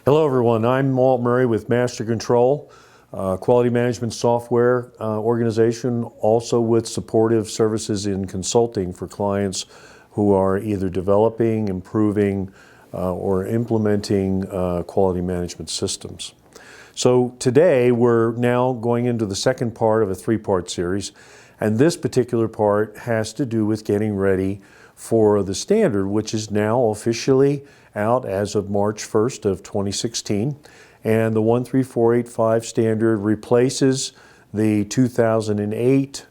Hello everyone, I'm Walt Murray with Master Control, quality management software organization, also with supportive services in consulting for clients who are either developing, improving, or implementing quality management systems. So today we're now going into the second part of a three-part series, and this particular part has to do with getting ready for the standard, which is now officially out as of March 1st of 2016. And the 13485 standard replaces the 2008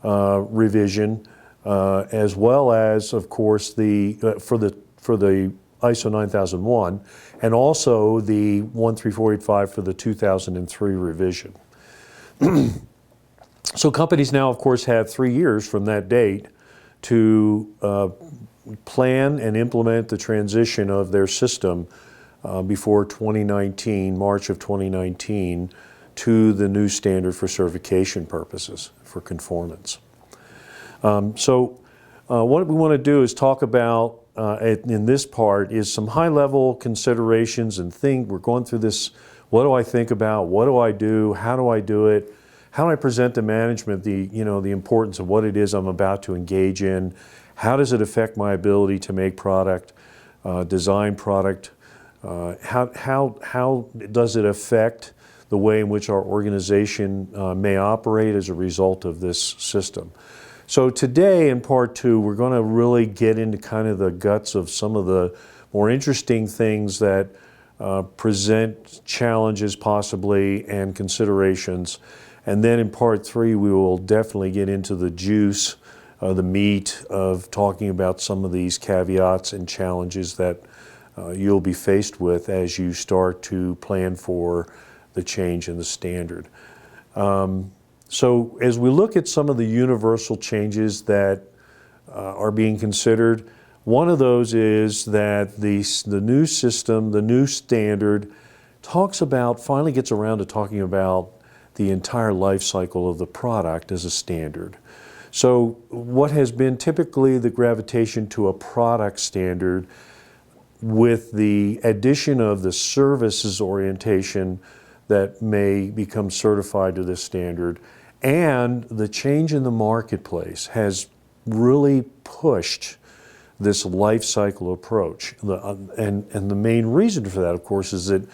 revision, as well as, of course, the for the ISO 9001, and also the 13485 for the 2003 revision. So companies now, of course, have 3 years from that date to plan and implement the transition of their system before 2019, March of 2019, to the new standard for certification purposes, for conformance. So what we want to do is talk about, in this part, is some high-level considerations and we're going through this, what do I think about, what do I do, how do I do it, how do I present to management the importance of what it is I'm about to engage in, how does it affect my ability to make product, design product, how does it affect the way in which our organization may operate as a result of this system. So today in part two, we're going to really get into kind of the guts of some of the more interesting things that present challenges possibly and considerations. And then in part three, we will definitely get into the juice, the meat of talking about some of these caveats and challenges that you'll be faced with as you start to plan for the change in the standard. So as we look at some of the universal changes that are being considered, one of those is that the new system, the new standard, finally gets around to talking about the entire life cycle of the product as a standard. So what has been typically the gravitation to a product standard, with the addition of the services orientation that may become certified to this standard, and the change in the marketplace has really pushed this life cycle approach. And the main reason for that, of course, is that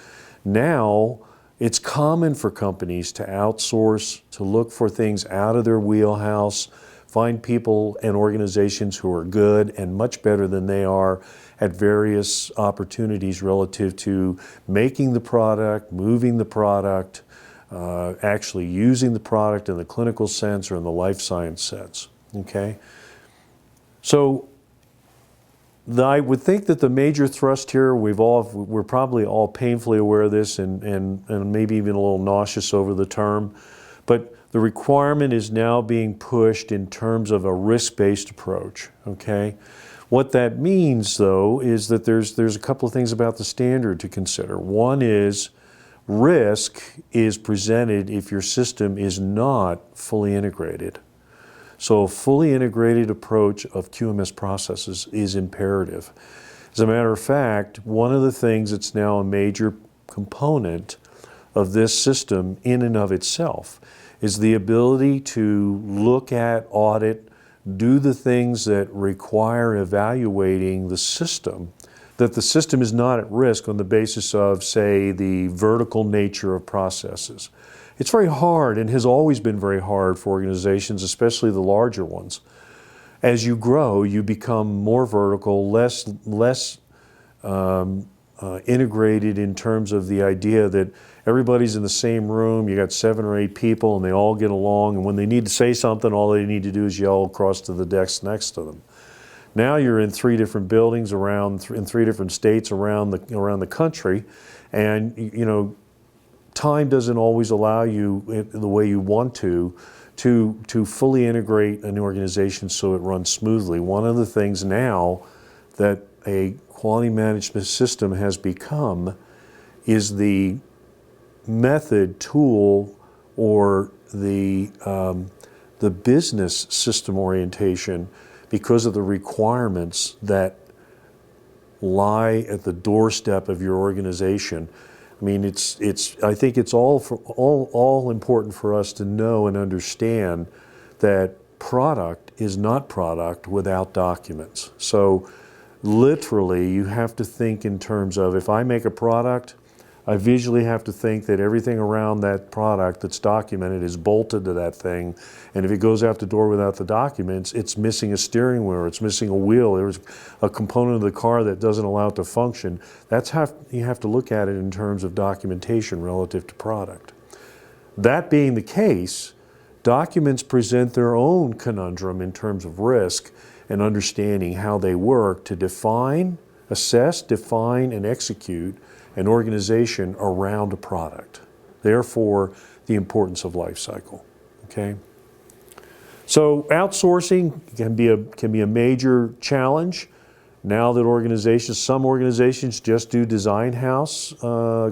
now it's common for companies to outsource, to look for things out of their wheelhouse, find people and organizations who are good and much better than they are at various opportunities relative to making the product, moving the product, actually using the product in the clinical sense or in the life science sense, okay? So I would think that the major thrust here, we're probably all painfully aware of this and maybe even a little nauseous over the term, but the requirement is now being pushed in terms of a risk-based approach, okay? What that means, though, is that there's a couple of things about the standard to consider. One is risk is presented if your system is not fully integrated. So a fully integrated approach of QMS processes is imperative. As a matter of fact, one of the things that's now a major component of this system in and of itself is the ability to look at, audit, do the things that require evaluating the system, that the system is not at risk on the basis of, say, the vertical nature of processes. It's very hard and has always been very hard for organizations, especially the larger ones. As you grow, you become more vertical, less integrated in terms of the idea that everybody's in the same room, you got 7 or 8 people and they all get along, and when they need to say something, all they need to do is yell across to the desk next to them. Now you're in 3 different buildings in 3 different states around the country, and time doesn't always allow you the way you want to fully integrate an organization so it runs smoothly. One of the things now that a quality management system has become is the method, tool, or the business system orientation, because of the requirements that lie at the doorstep of your organization. I mean, I think it's all important for us to know and understand that product is not product without documents. So literally, you have to think in terms of, if I make a product, I visually have to think that everything around that product that's documented is bolted to that thing. And if it goes out the door without the documents, it's missing a steering wheel, it's missing a wheel, there's a component of the car that doesn't allow it to function. That's how you have to look at it in terms of documentation relative to product. That being the case, documents present their own conundrum in terms of risk and understanding how they work to assess, define, and execute an organization around a product. Therefore, the importance of life cycle. Okay? So outsourcing can be a major challenge. Now that some organizations just do design house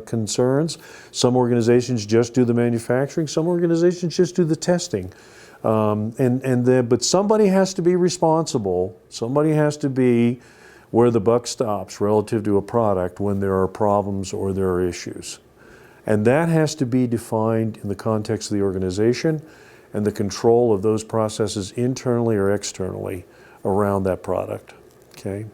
concerns, some organizations just do the manufacturing, some organizations just do the testing. But somebody has to be responsible. Somebody has to be where the buck stops relative to a product when there are problems or there are issues. And that has to be defined in the context of the organization and the control of those processes internally or externally around that product. Okay?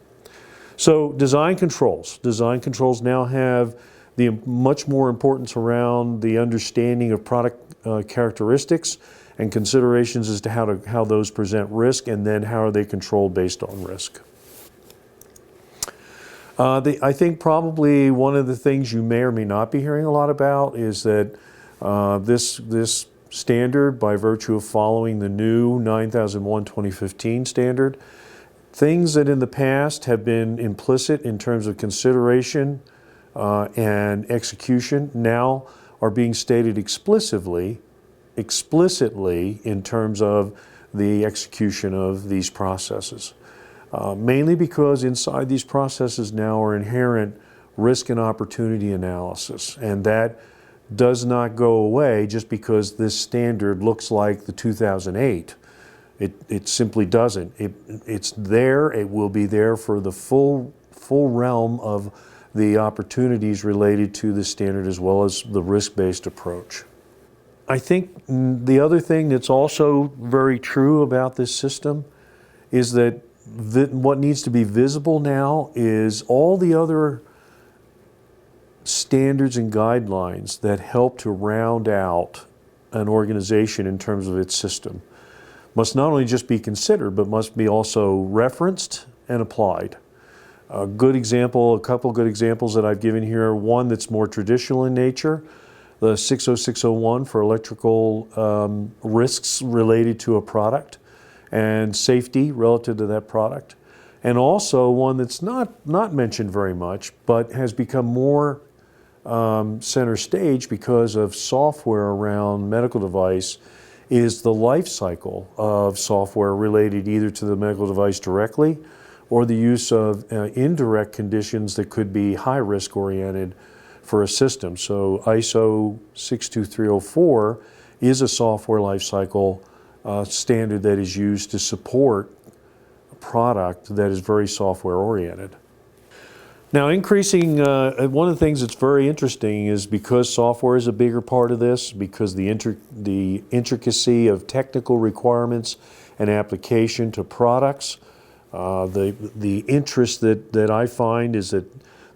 So design controls. Design controls now have the much more importance around the understanding of product characteristics and considerations as to how those present risk, and then how are they controlled based on risk. I think probably one of the things you may or may not be hearing a lot about is that this standard, by virtue of following the new 9001-2015 standard, things that in the past have been implicit in terms of consideration and execution now are being stated explicitly in terms of the execution of these processes. Mainly because inside these processes now are inherent risk and opportunity analysis, and that does not go away just because this standard looks like the 2008. It simply doesn't. It's there. It will be there for the full realm of the opportunities related to the standard, as well as the risk-based approach. I think the other thing that's also very true about this system is that what needs to be visible now is all the other standards and guidelines that help to round out an organization in terms of its system must not only just be considered, but must be also referenced and applied. A couple good examples that I've given here, one that's more traditional in nature, the 60601 for electrical risks related to a product and safety relative to that product. And also one that's not mentioned very much, but has become more center stage because of software around medical device, is the life cycle of software related either to the medical device directly or the use of indirect conditions that could be high risk oriented for a system. So ISO 62304 is a software life cycle standard that is used to support a product that is very software oriented. Now, increasing, one of the things that's very interesting is because software is a bigger part of this, because the intricacy of technical requirements and application to products, the interest that I find is that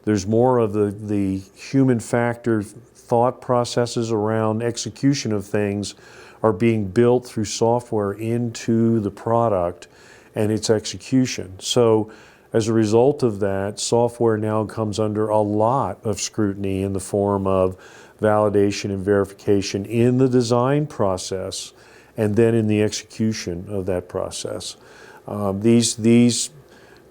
there's more of the human factor thought processes around execution of things are being built through software into the product and its execution. So as a result of that, software now comes under a lot of scrutiny in the form of validation and verification in the design process and then in the execution of that process. These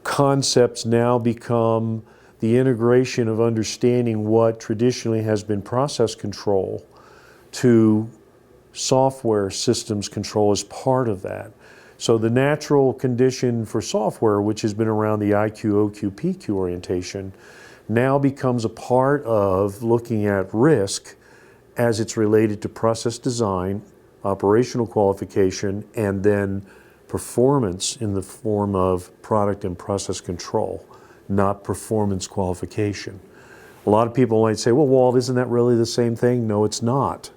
concepts now become the integration of understanding what traditionally has been process control to software systems control as part of that. So the natural condition for software, which has been around the IQ, OQ, PQ orientation, now becomes a part of looking at risk as it's related to process design, operational qualification, and then performance in the form of product and process control. not performance qualification. A lot of people might say, well, Walt, isn't that really the same thing? No, it's not.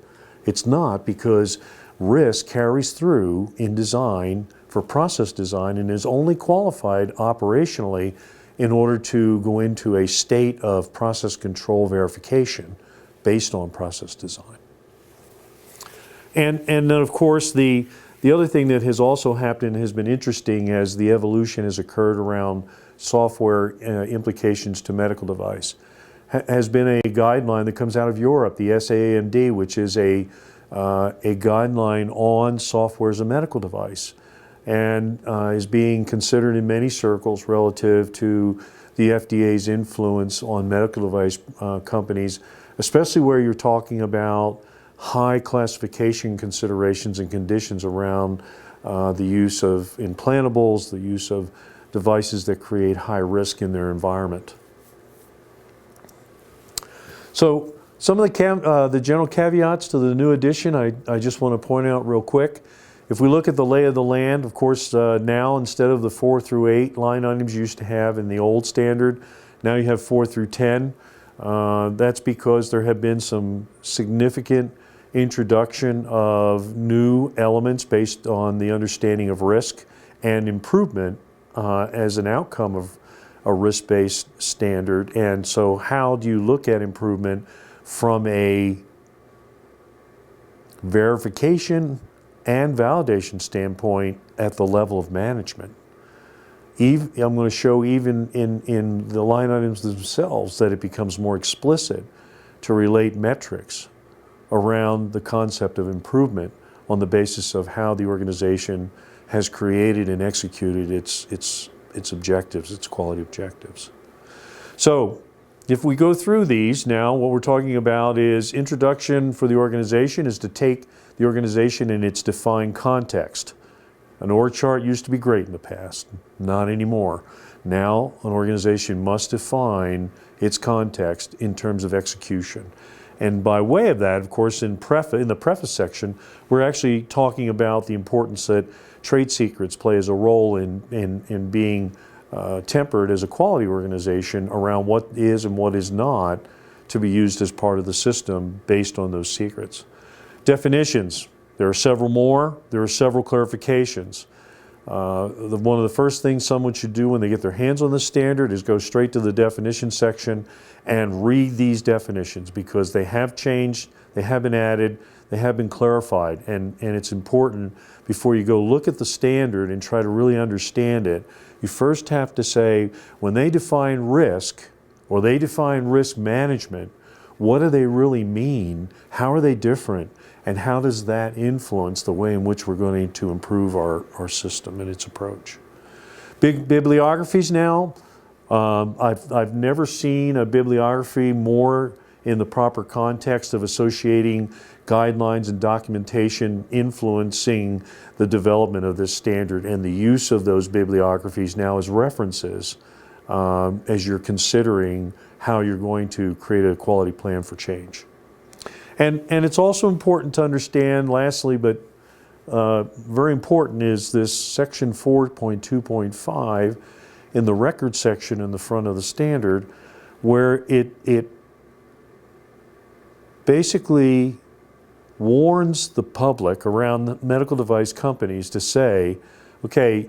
It's not, because risk carries through in design for process design and is only qualified operationally in order to go into a state of process control verification based on process design. And then, of course, the other thing that has also happened and has been interesting as the evolution has occurred around software implications to medical device has been a guideline that comes out of Europe, the SAAMD, which is a guideline on software as a medical device, and is being considered in many circles relative to the FDA's influence on medical device companies, especially where you're talking about high classification considerations and conditions around the use of implantables, the use of devices that create high risk in their environment. So some of the general caveats to the new edition, I just want to point out real quick. If we look at the lay of the land, of course, now instead of the 4 through 8 line items you used to have in the old standard, now you have 4 through 10. That's because there have been some significant introduction of new elements based on the understanding of risk and improvement as an outcome of a risk-based standard. And so how do you look at improvement from a verification and validation standpoint at the level of management? I'm going to show even in the line items themselves that it becomes more explicit to relate metrics around the concept of improvement on the basis of how the organization has created and executed its objectives, its quality objectives. So if we go through these now, what we're talking about is introduction for the organization is to take the organization in its defined context. An org chart used to be great in the past, not anymore. Now an organization must define its context in terms of execution. And by way of that, of course, in the preface section, we're actually talking about the importance that trade secrets play as a role in being tempered as a quality organization around what is and what is not to be used as part of the system based on those secrets. Definitions, there are several more, there are several clarifications. One of the first things someone should do when they get their hands on the standard is go straight to the definition section and read these definitions, because they have changed, they have been added, they have been clarified, and it's important before you go look at the standard and try to really understand it. You first have to say, when they define risk or they define risk management, what do they really mean? How are they different? And how does that influence the way in which we're going to improve our system and its approach? Big bibliographies now. I've never seen a bibliography more in the proper context of associating guidelines and documentation influencing the development of this standard, and the use of those bibliographies now as references as you're considering how you're going to create a quality plan for change. And it's also important to understand, lastly, but very important, is this section 4.2.5 in the record section in the front of the standard, where it basically warns the public around medical device companies to say, okay,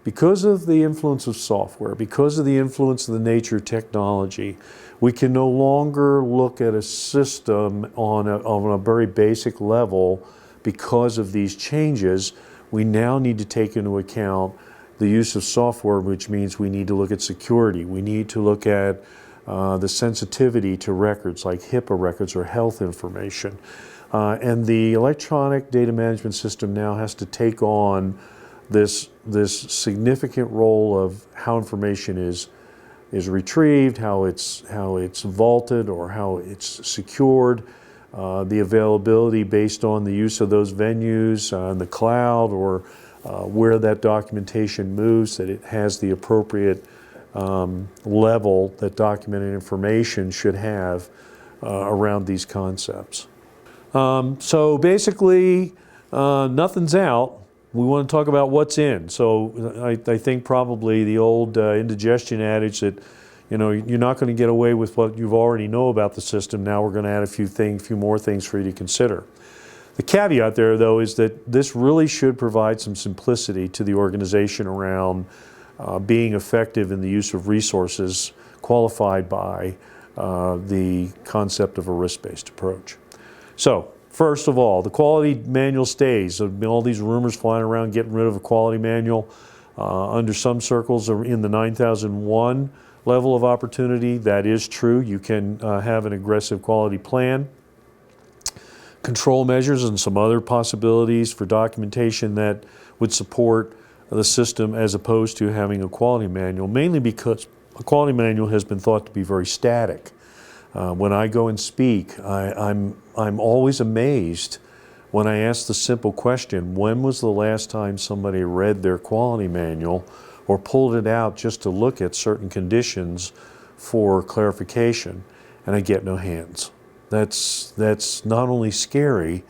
because of the influence of software, because of the influence of the nature of technology, we can no longer look at a system on a very basic level because of these changes. We now need to take into account the use of software, which means we need to look at security. We need to look at the sensitivity to records like HIPAA records or health information. And the electronic data management system now has to take on this significant role of how information is retrieved, how it's vaulted or how it's secured, the availability based on the use of those venues in the cloud, or where that documentation moves, that it has the appropriate level that documented information should have around these concepts. So basically, nothing's out. We want to talk about what's in. So I think probably the old indigestion adage that You know, you're not going to get away with what you already know about the system. Now we're going to add a few more things for you to consider. The caveat there, though, is that this really should provide some simplicity to the organization around being effective in the use of resources qualified by the concept of a risk-based approach. So, first of all, the quality manual stays. There have been all these rumors flying around getting rid of a quality manual. Under some circles are in the 9001 level of opportunity. That is true. You can have an aggressive quality plan, control measures, and some other possibilities for documentation that would support the system as opposed to having a quality manual, mainly because a quality manual has been thought to be very static. When I go and speak, I'm always amazed when I ask the simple question, when was the last time somebody read their quality manual or pulled it out just to look at certain conditions for clarification? And I get no hands. That's not only scary,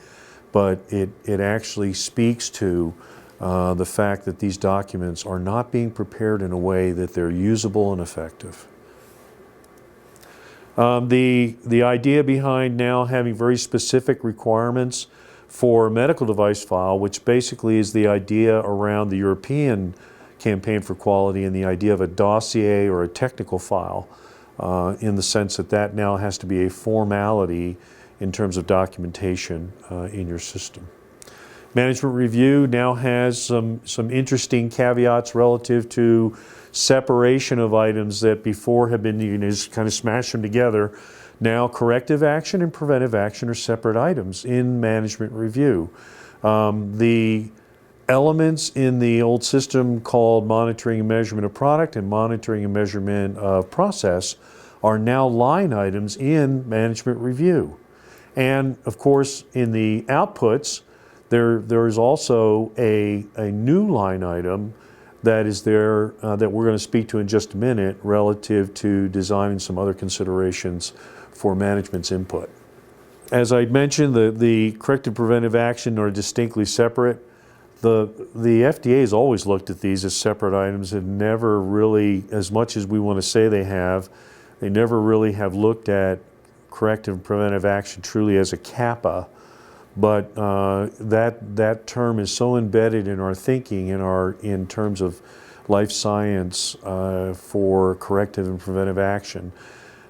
but it actually speaks to the fact that these documents are not being prepared in a way that they're usable and effective. The idea behind now having very specific requirements for a medical device file, which basically is the idea around the European Campaign for Quality and the idea of a dossier or a technical file, in the sense that that now has to be a formality in terms of documentation in your system. Management review now has some interesting caveats relative to separation of items that before have been, you can just kind of smash them together. Now corrective action and preventive action are separate items in management review. The elements in the old system called monitoring and measurement of product and monitoring and measurement of process are now line items in management review. And of course, in the outputs, there is also a new line item that is there that we're going to speak to in just a minute relative to design and some other considerations for management's input. As I mentioned, the corrective preventive action are distinctly separate. The FDA has always looked at these as separate items and never really, as much as we want to say they never really have looked at corrective and preventive action truly as a kappa. But that term is so embedded in our thinking, in terms of life science for corrective and preventive action.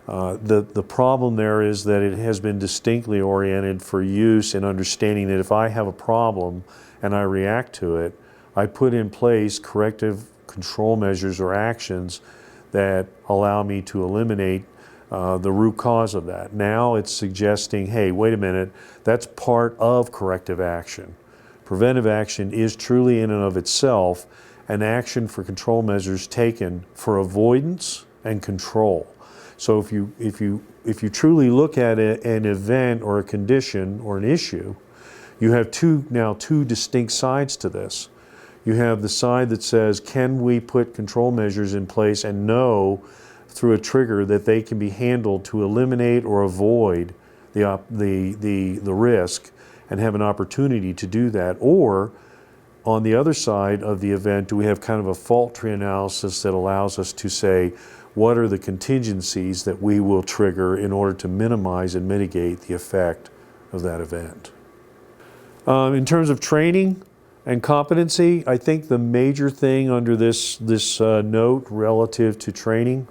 The problem there is that it has been distinctly oriented for use in understanding that if I have a problem and I react to it, I put in place corrective control measures or actions that allow me to eliminate the root cause of that. Now it's suggesting, hey, wait a minute, that's part of corrective action. Preventive action is truly in and of itself an action for control measures taken for avoidance and control. So if you truly look at an event or a condition or an issue, you have now two distinct sides to this. You have the side that says, can we put control measures in place and know through a trigger that they can be handled to eliminate or avoid the risk and have an opportunity to do that? Or on the other side of the event, do we have kind of a fault tree analysis that allows us to say, what are the contingencies that we will trigger in order to minimize and mitigate the effect of that event? In terms of training and competency, I think the major thing under this note relative to training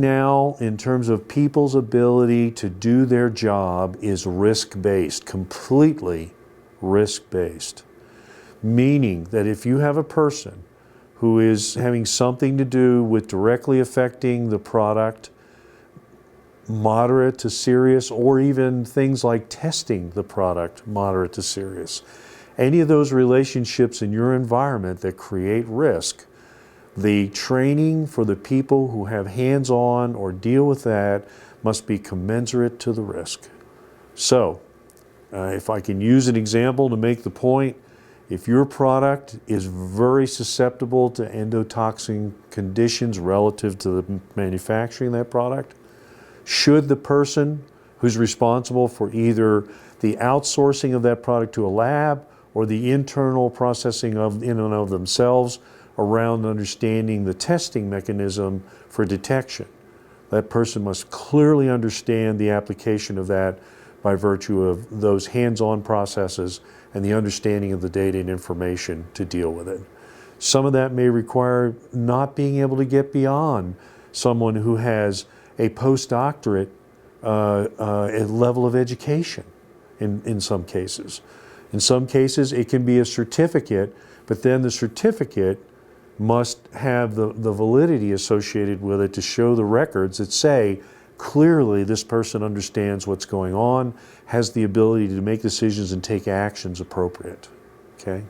now in terms of people's ability to do their job is risk-based, completely risk-based. Meaning that if you have a person who is having something to do with directly affecting the product, moderate to serious, or even things like testing the product, moderate to serious, any of those relationships in your environment that create risk, the training for the people who have hands-on or deal with that must be commensurate to the risk. So, if I can use an example to make the point, if your product is very susceptible to endotoxin conditions relative to the manufacturing of that product, should the person who's responsible for either the outsourcing of that product to a lab or the internal processing in and of themselves around understanding the testing mechanism for detection. That person must clearly understand the application of that by virtue of those hands-on processes and the understanding of the data and information to deal with it. Some of that may require not being able to get beyond someone who has a postdoctorate level of education in some cases. In some cases, it can be a certificate, but then the certificate must have the validity associated with it to show the records that say, clearly this person understands what's going on, has the ability to make decisions and take actions appropriate. Okay?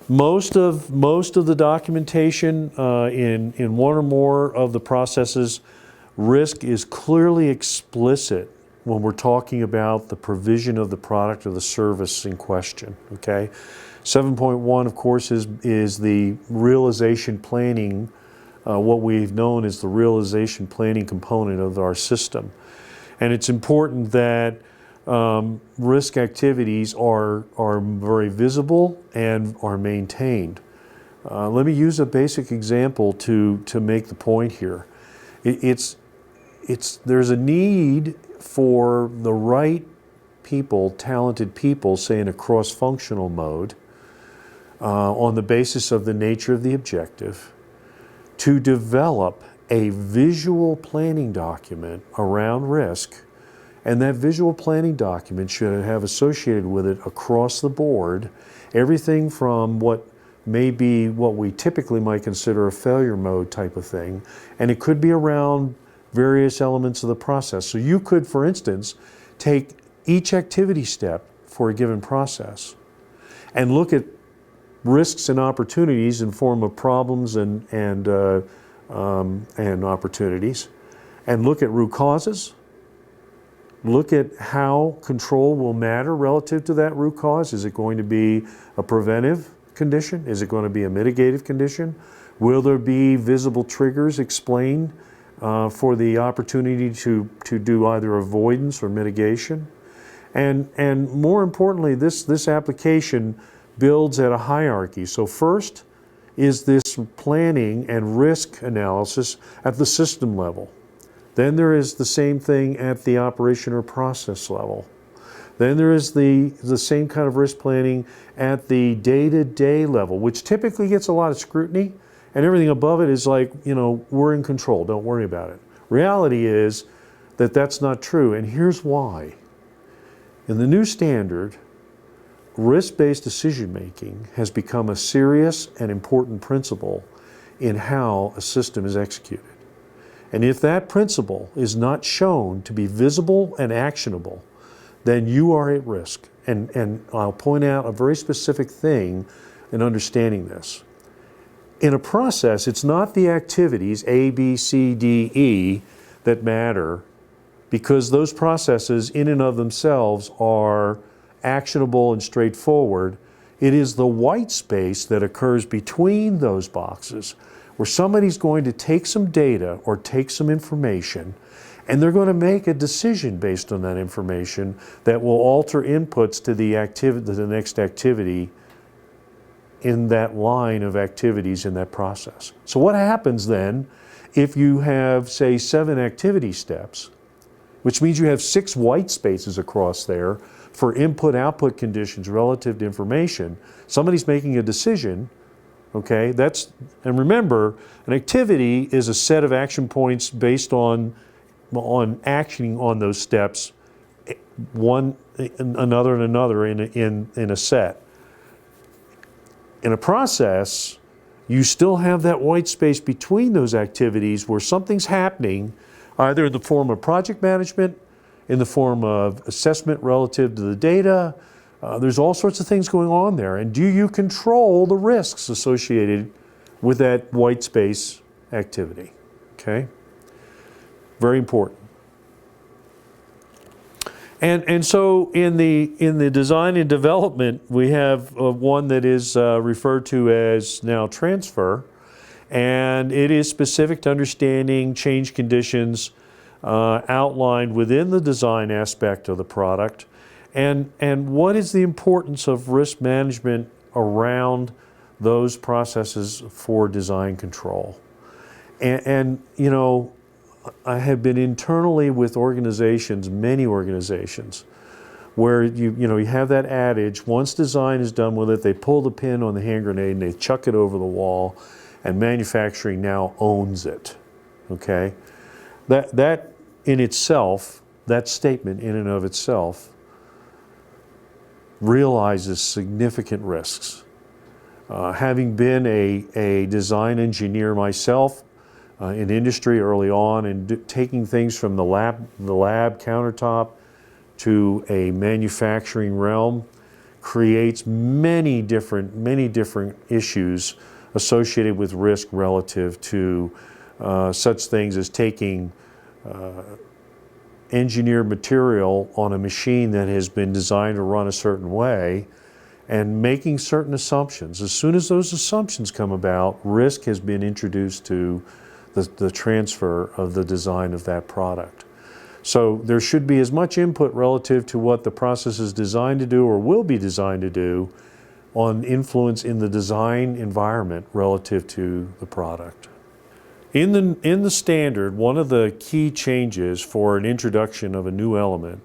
Most of the documentation in one or more of the processes, risk is clearly explicit when we're talking about the provision of the product or the service in question. Okay? 7.1, of course, is the realization planning, what we've known as the realization planning component of our system. And it's important that risk activities are very visible and are maintained. Let me use a basic example to make the point here. There's a need for the right people, talented people, say in a cross-functional mode, on the basis of the nature of the objective, to develop a visual planning document around risk, and that visual planning document should have associated with it across the board everything from what may be what we typically might consider a failure mode type of thing, and it could be around various elements of the process. So you could, for instance, take each activity step for a given process and look at risks and opportunities in form of problems and opportunities, and look at root causes, look at how control will matter relative to that root cause. Is it going to be a preventive condition? Is it going to be a mitigative condition? Will there be visible triggers explained for the opportunity to do either avoidance or mitigation? And more importantly, this application builds at a hierarchy. So first is this planning and risk analysis at the system level. Then there is the same thing at the operation or process level. Then there is the same kind of risk planning at the day-to-day level, which typically gets a lot of scrutiny, and everything above it is like, you know, we're in control, don't worry about it. Reality is that that's not true, and here's why. In the new standard, risk-based decision-making has become a serious and important principle in how a system is executed. And if that principle is not shown to be visible and actionable, then you are at risk. And I'll point out a very specific thing in understanding this. In a process, it's not the activities A, B, C, D, E that matter, because those processes in and of themselves are actionable and straightforward. It is the white space that occurs between those boxes where somebody's going to take some data or take some information, and they're going to make a decision based on that information that will alter inputs to the next activity in that line of activities in that process. So what happens then if you have, say, 7 activity steps, which means you have 6 white spaces across there for input-output conditions relative to information? Somebody's making a decision, okay? And remember, an activity is a set of action points based on actioning on those steps, one, another, and another in a set. In a process, you still have that white space between those activities where something's happening, either in the form of project management, in the form of assessment relative to the data. There's all sorts of things going on there. And do you control the risks associated with that white space activity? Okay? Very important. And so in the design and development, we have one that is referred to as now transfer, and it is specific to understanding change conditions outlined within the design aspect of the product, and what is the importance of risk management around those processes for design control. And you know, I have been internally with organizations, many organizations, where you have that adage, once design is done with it, they pull the pin on the hand grenade and they chuck it over the wall, and manufacturing now owns it, okay? That in itself, that statement in and of itself, realizes significant risks. Having been a design engineer myself in industry early on, and taking things from the lab countertop to a manufacturing realm, creates many different issues associated with risk relative to such things as taking engineered material on a machine that has been designed to run a certain way and making certain assumptions. As soon as those assumptions come about, risk has been introduced to the transfer of the design of that product. So there should be as much input relative to what the process is designed to do or will be designed to do on influence in the design environment relative to the product. In the standard, one of the key changes for an introduction of a new element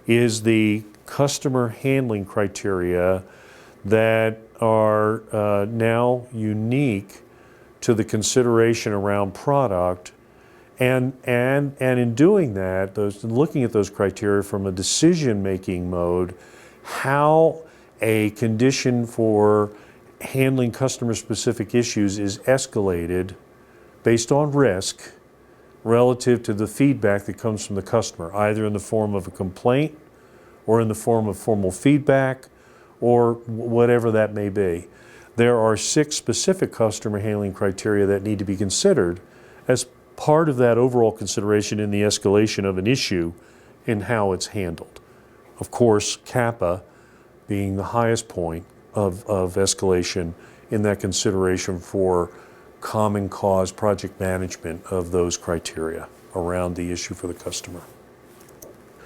is the customer handling criteria that are now unique to the consideration around product, and in doing that, looking at those criteria from a decision-making mode, how a condition for handling customer-specific issues is escalated based on risk relative to the feedback that comes from the customer, either in the form of a complaint or in the form of formal feedback or whatever that may be. There are 6 specific customer handling criteria that need to be considered as part of that overall consideration in the escalation of an issue and how it's handled. Of course, CAPA being the highest point of escalation in that consideration for common cause project management of those criteria around the issue for the customer.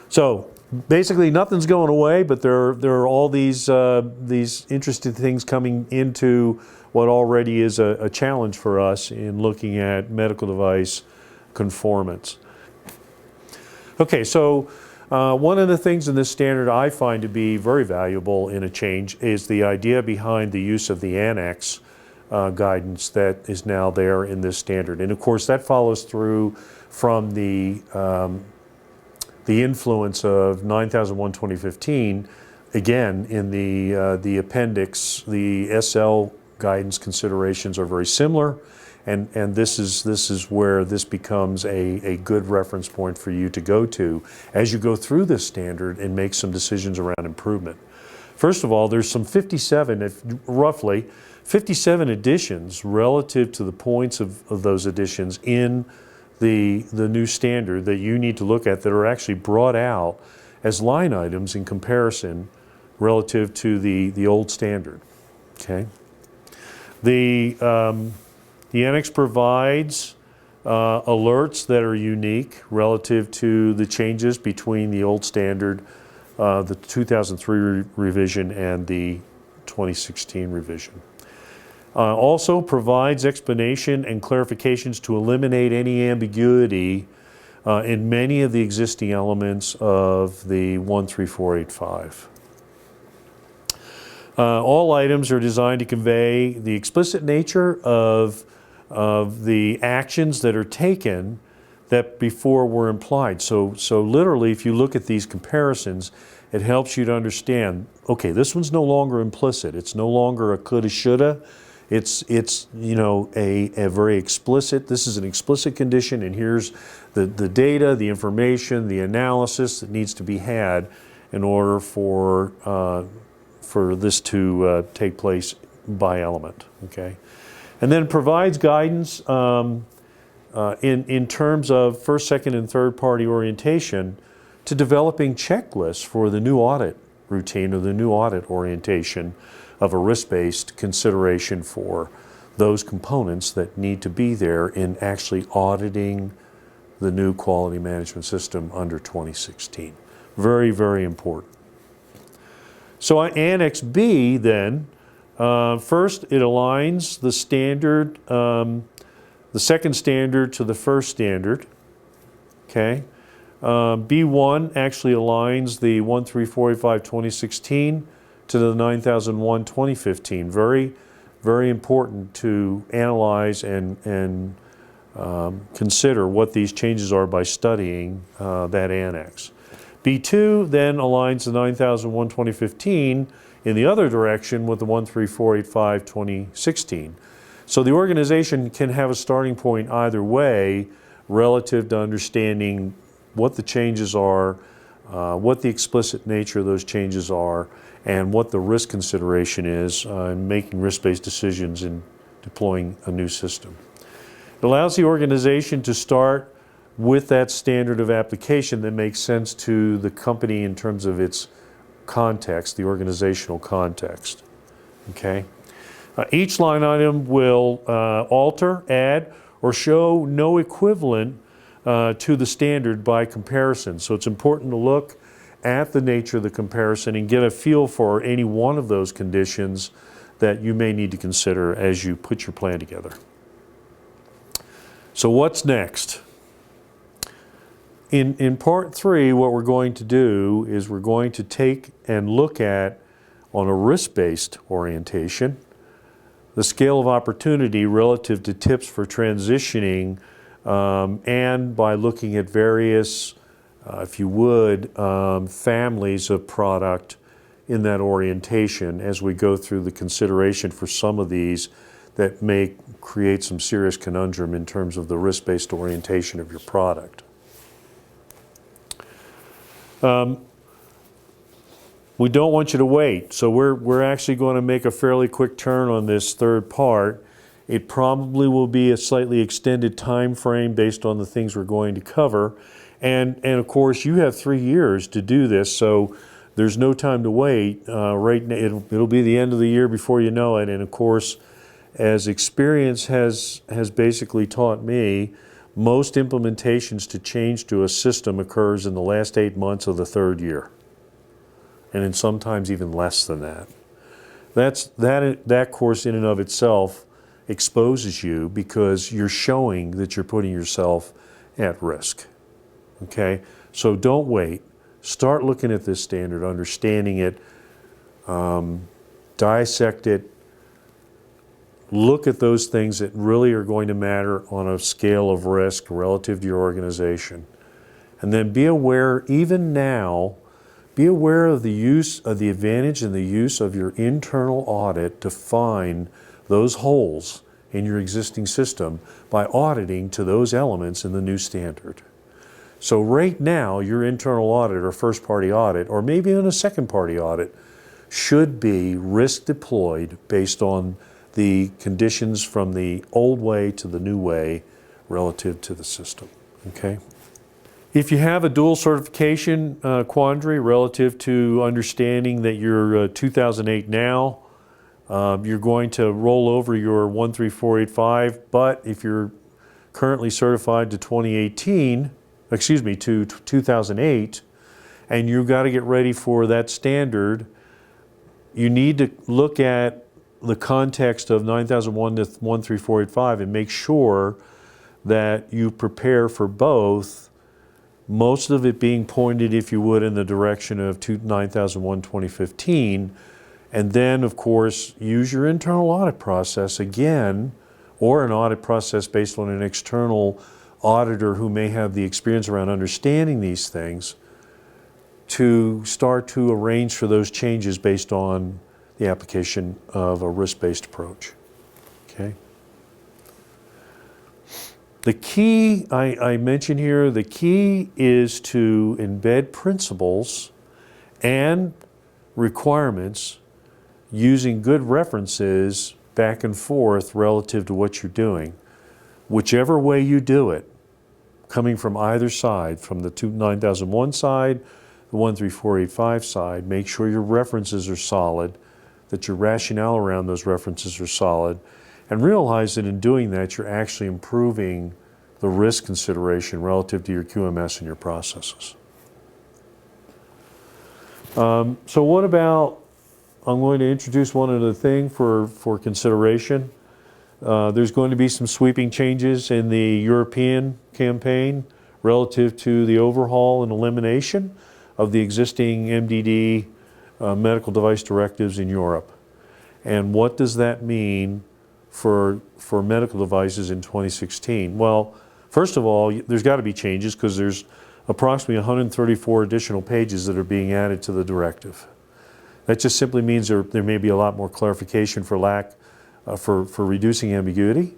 So basically nothing's going away, but there are all these interesting things coming into what already is a challenge for us in looking at medical device conformance. Okay, so one of the things in this standard I find to be very valuable in a change is the idea behind the use of the Annex Guidance that is now there in this standard. And of course that follows through from the influence of 9001:2015, again in the appendix. The SL guidance considerations are very similar, and this is where this becomes a good reference point for you to go to as you go through this standard and make some decisions around improvement. First of all, there's some roughly 57 additions relative to the points of those additions in the new standard that you need to look at that are actually brought out as line items in comparison relative to the old standard. Okay. The Annex provides alerts that are unique relative to the changes between the old standard, the 2003 revision and the 2016 revision. Also provides explanation and clarifications to eliminate any ambiguity in many of the existing elements of the 13485. All items are designed to convey the explicit nature of the actions that are taken that before were implied. So literally, if you look at these comparisons, it helps you to understand, okay, this one's no longer implicit. It's no longer a coulda, shoulda. It's a very explicit, this is an explicit condition, and here's the data, the information, the analysis that needs to be had in order for this to take place by element, okay? And then provides guidance in terms of first, second, and third party orientation to developing checklists for the new audit routine or the new audit orientation of a risk-based consideration for those components that need to be there in actually auditing the new quality management system under 2016. Very, very important. So Annex B then First, it aligns the standard, the second standard to the first standard. Okay. B1 actually aligns the 13485-2016 to the 9001 2015. Very, very important to analyze and consider what these changes are by studying that annex. B2 then aligns the 9001 2015 in the other direction with the 13485-2016. So the organization can have a starting point either way relative to understanding what the changes are, what the explicit nature of those changes are, and what the risk consideration is in making risk-based decisions in deploying a new system. It allows the organization to start with that standard of application that makes sense to the company in terms of its context, the organizational context. Okay? Each line item will alter, add, or show no equivalent to the standard by comparison. So it's important to look at the nature of the comparison and get a feel for any one of those conditions that you may need to consider as you put your plan together. So what's next? In part 3, what we're going to do is we're going to take and look at, on a risk-based orientation, the scale of opportunity relative to tips for transitioning, and by looking at various, if you would, families of product in that orientation as we go through the consideration for some of these that may create some serious conundrum in terms of the risk-based orientation of your product. We don't want you to wait, so we're actually going to make a fairly quick turn on this third part. It probably will be a slightly extended time frame based on the things we're going to cover. And of course, you have 3 years to do this, so there's no time to wait. Right now, it'll be the end of the year before you know it. And of course, as experience has basically taught me, most implementations to change to a system occurs in the last 8 months of the 3rd year, and in sometimes even less than that. That course in and of itself exposes you because you're showing that you're putting yourself at risk. Okay, so don't wait. Start looking at this standard, understanding it, dissect it. Look at those things that really are going to matter on a scale of risk relative to your organization. And then be aware, even now, be aware of the use of the advantage and the use of your internal audit to find those holes in your existing system by auditing to those elements in the new standard. So right now, your internal audit or first-party audit, or maybe in a second-party audit, should be risk deployed based on the conditions from the old way to the new way relative to the system. Okay? If you have a dual certification quandary relative to understanding that you're 2008 now, you're going to roll over your 13485, but if you're currently certified to 2008, and you've got to get ready for that standard, you need to look at the context of 9001 to 13485 and make sure that you prepare for both, most of it being pointed, if you would, in the direction of 9001 2015, and then, of course, use your internal audit process again, or an audit process based on an external auditor who may have the experience around understanding these things, to start to arrange for those changes based on the application of a risk-based approach. Okay? The key, I mentioned here, the key is to embed principles and requirements using good references back and forth relative to what you're doing. Whichever way you do it, coming from either side, from the 9001 side, the 13485 side, make sure your references are solid, that your rationale around those references are solid, and realize that in doing that, you're actually improving the risk consideration relative to your QMS and your processes. So what about I'm going to introduce one other thing for consideration. There's going to be some sweeping changes in the European campaign relative to the overhaul and elimination of the existing MDD medical device directives in Europe. And what does that mean for medical devices in 2016? Well, first of all, there's got to be changes because there's approximately 134 additional pages that are being added to the directive. That just simply means there may be a lot more clarification for reducing ambiguity,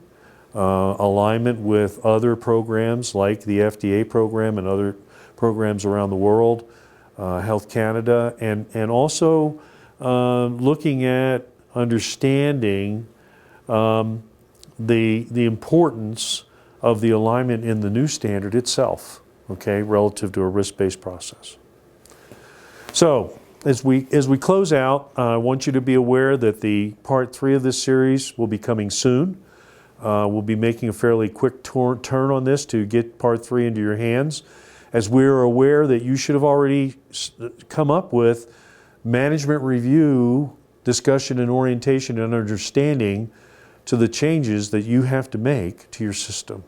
alignment with other programs like the FDA program and other programs around the world, Health Canada, and also looking at understanding the importance of the alignment in the new standard itself, okay, relative to a risk-based process. So, as we close out, I want you to be aware that the part 3 of this series will be coming soon. We'll be making a fairly quick turn on this to get part 3 into your hands, as we're aware that you should have already come up with management review, discussion and orientation and understanding to the changes that you have to make to your system.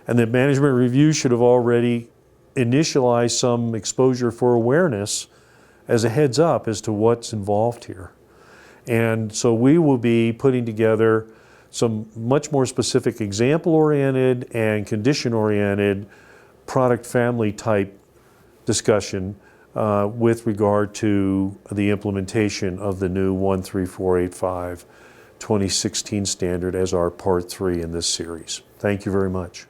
And that management review should have already initialized some exposure for awareness as a heads up as to what's involved here. And so we will be putting together some much more specific example-oriented and condition-oriented product family type discussion with regard to the implementation of the new 13485 2016 standard as our part 3 in this series. Thank you very much.